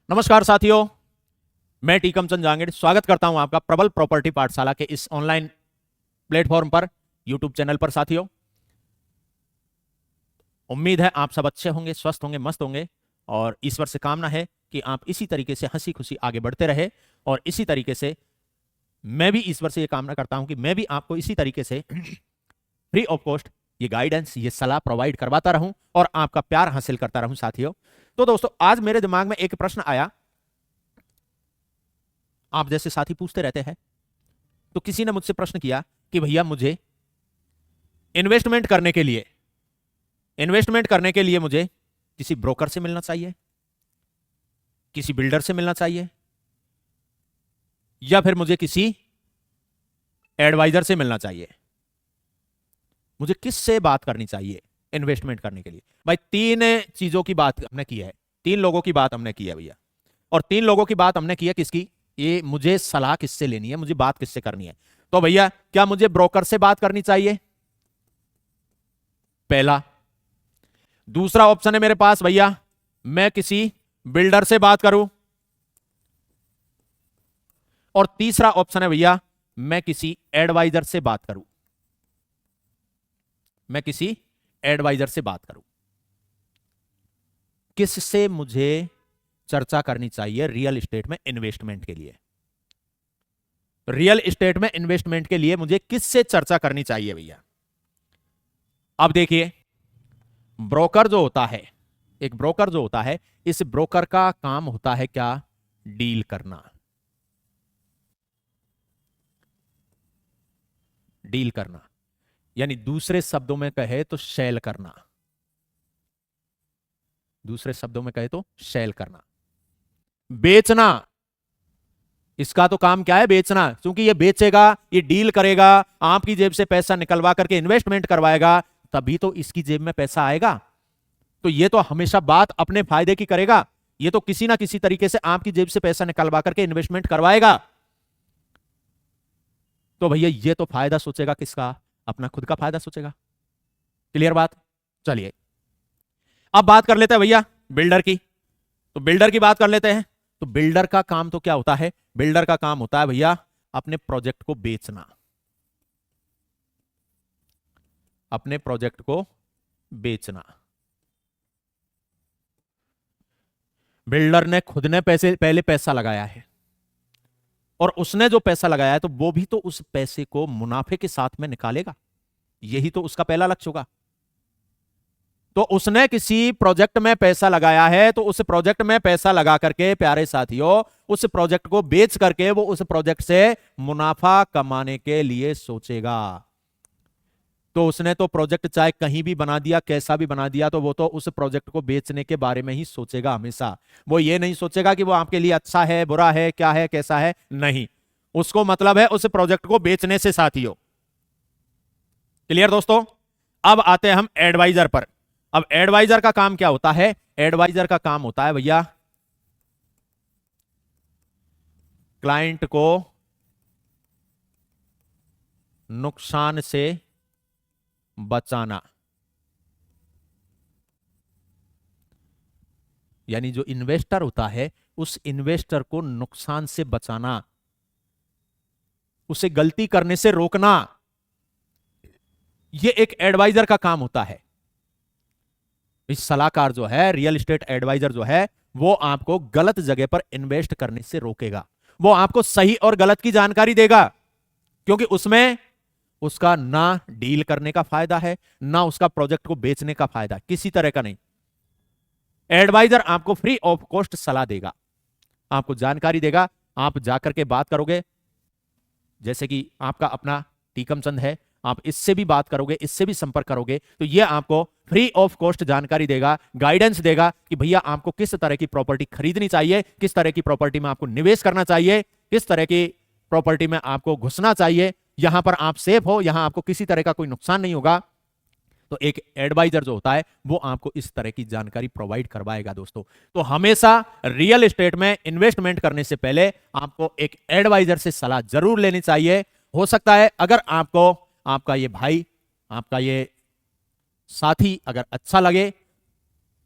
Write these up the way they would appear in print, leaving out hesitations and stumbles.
नमस्कार साथियों, मैं टीकम चंद जहांगीर स्वागत करता हूं आपका प्रबल प्रॉपर्टी पाठशाला के इस ऑनलाइन प्लेटफॉर्म पर, यूट्यूब चैनल पर। साथियों, उम्मीद है आप सब अच्छे होंगे, स्वस्थ होंगे, मस्त होंगे और ईश्वर से कामना है कि आप इसी तरीके से हंसी खुशी आगे बढ़ते रहे। और इसी तरीके से मैं भी ईश्वर से यह कामना करता हूं कि मैं भी आपको इसी तरीके से फ्री ऑफ कॉस्ट ये गाइडेंस, ये सलाह प्रोवाइड करवाता रहूं और आपका प्यार हासिल करता रहूं। साथियों, तो दोस्तों, आज मेरे दिमाग में एक प्रश्न आया। आप जैसे साथी पूछते रहते हैं, तो किसी ने मुझसे प्रश्न किया कि भैया मुझे इन्वेस्टमेंट करने के लिए मुझे किसी ब्रोकर से मिलना चाहिए, किसी बिल्डर से मिलना चाहिए, या फिर मुझे किसी एडवाइजर से मिलना चाहिए। मुझे किससे बात करनी चाहिए इन्वेस्टमेंट करने के लिए? भाई, तीन चीजों की बात हमने की है, तीन लोगों की बात हमने की है भैया। और तीन लोगों की बात हमने की है किसकी? ये मुझे सलाह किससे लेनी है, मुझे बात किससे करनी है। तो भैया, क्या मुझे ब्रोकर से बात करनी चाहिए? पहला। दूसरा ऑप्शन है मेरे पास, भैया मैं किसी बिल्डर से बात करूं। और तीसरा ऑप्शन है भैया, मैं किसी एडवाइजर से बात करूं। मैं किसी एडवाइजर से बात करूं। किससे मुझे चर्चा करनी चाहिए रियल एस्टेट में इन्वेस्टमेंट के लिए? रियल एस्टेट में इन्वेस्टमेंट के लिए मुझे किससे चर्चा करनी चाहिए भैया? अब देखिए, ब्रोकर जो होता है, एक ब्रोकर जो होता है, इस ब्रोकर का काम होता है क्या? डील करना। डील करना यानी दूसरे शब्दों में कहे तो सेल करना। दूसरे शब्दों में कहे तो सेल करना, बेचना। इसका तो काम क्या है? बेचना। क्योंकि ये बेचेगा, ये डील करेगा, आपकी जेब से पैसा निकलवा करके इन्वेस्टमेंट करवाएगा, तभी तो इसकी जेब में पैसा आएगा। तो ये तो हमेशा बात अपने फायदे की करेगा। ये तो किसी ना किसी तरीके से आपकी जेब से पैसा निकलवा करके इन्वेस्टमेंट करवाएगा। तो भैया, ये तो फायदा सोचेगा किसका? अपना खुद का फायदा सोचेगा। क्लियर बात? चलिए, अब बात कर लेते हैं भैया बिल्डर की। तो बिल्डर की बात कर लेते हैं। तो बिल्डर का काम तो क्या होता है? बिल्डर का काम होता है भैया अपने प्रोजेक्ट को बेचना। अपने प्रोजेक्ट को बेचना। बिल्डर ने खुद ने पहले पैसा लगाया है, और उसने जो पैसा लगाया है तो वो भी तो उस पैसे को मुनाफे के साथ में निकालेगा। यही तो उसका पहला लक्ष्य होगा। तो उसने किसी प्रोजेक्ट में पैसा लगाया है, तो उस प्रोजेक्ट में पैसा लगा करके प्यारे साथियों, उस प्रोजेक्ट को बेच करके वो उस प्रोजेक्ट से मुनाफा कमाने के लिए सोचेगा। तो उसने तो प्रोजेक्ट चाहे कहीं भी बना दिया, कैसा भी बना दिया, तो वो तो उस प्रोजेक्ट को बेचने के बारे में ही सोचेगा हमेशा। वो ये नहीं सोचेगा कि वो आपके लिए अच्छा है, बुरा है, क्या है, कैसा है। नहीं, उसको मतलब है उस प्रोजेक्ट को बेचने से साथियों। क्लियर दोस्तों? अब आते हैं हम एडवाइजर पर। अब एडवाइजर का काम क्या होता है? एडवाइजर का काम होता है भैया क्लाइंट को नुकसान से बचाना। यानी जो इन्वेस्टर होता है, उस इन्वेस्टर को नुकसान से बचाना, उसे गलती करने से रोकना, यह एक एडवाइजर का काम होता है। इस सलाहकार जो है, रियल एस्टेट एडवाइजर जो है, वो आपको गलत जगह पर इन्वेस्ट करने से रोकेगा। वो आपको सही और गलत की जानकारी देगा, क्योंकि उसमें उसका ना डील करने का फायदा है, ना उसका प्रोजेक्ट को बेचने का फायदा, किसी तरह का नहीं। एडवाइजर आपको फ्री ऑफ कॉस्ट सलाह देगा, आपको जानकारी देगा। आप जाकर के बात करोगे, जैसे कि आपका अपना टीकम चंद है, आप इससे भी बात करोगे, इससे भी संपर्क करोगे, तो यह आपको फ्री ऑफ कॉस्ट जानकारी देगा, गाइडेंस देगा कि भैया आपको किस तरह की प्रॉपर्टी खरीदनी चाहिए, किस तरह की प्रॉपर्टी में आपको निवेश करना चाहिए, किस तरह की प्रॉपर्टी में आपको घुसना चाहिए, यहां पर आप सेफ हो, यहां आपको किसी तरह का कोई नुकसान नहीं होगा। तो एक एडवाइजर जो होता है, वो आपको इस तरह की जानकारी प्रोवाइड करवाएगा दोस्तों। तो हमेशा रियल एस्टेट में इन्वेस्टमेंट करने से पहले आपको एक एडवाइजर से सलाह जरूर लेनी चाहिए। हो सकता है अगर आपको आपका ये भाई, आपका ये साथी अगर अच्छा लगे,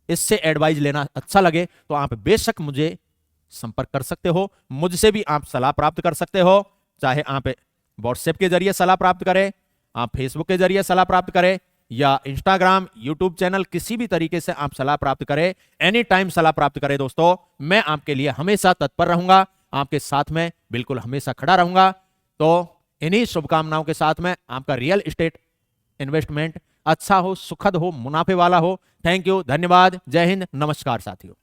इससे एडवाइस लेना अच्छा लगे, तो आप बेशक मुझे संपर्क कर सकते हो। मुझसे भी आप सलाह प्राप्त कर सकते हो, चाहे आप व्हाट्सएप के जरिए सलाह प्राप्त करें, आप फेसबुक के जरिए सलाह प्राप्त करें, या इंस्टाग्राम, यूट्यूब चैनल, किसी भी तरीके से आप सलाह प्राप्त करें, एनी टाइम सलाह प्राप्त करें दोस्तों। मैं आपके लिए हमेशा तत्पर रहूंगा, आपके साथ में बिल्कुल हमेशा खड़ा रहूंगा। तो इन्हीं शुभकामनाओं के साथ में आपका रियल एस्टेट इन्वेस्टमेंट अच्छा हो, सुखद हो, मुनाफे वाला हो। थैंक यू, धन्यवाद, जय हिंद, नमस्कार साथियों।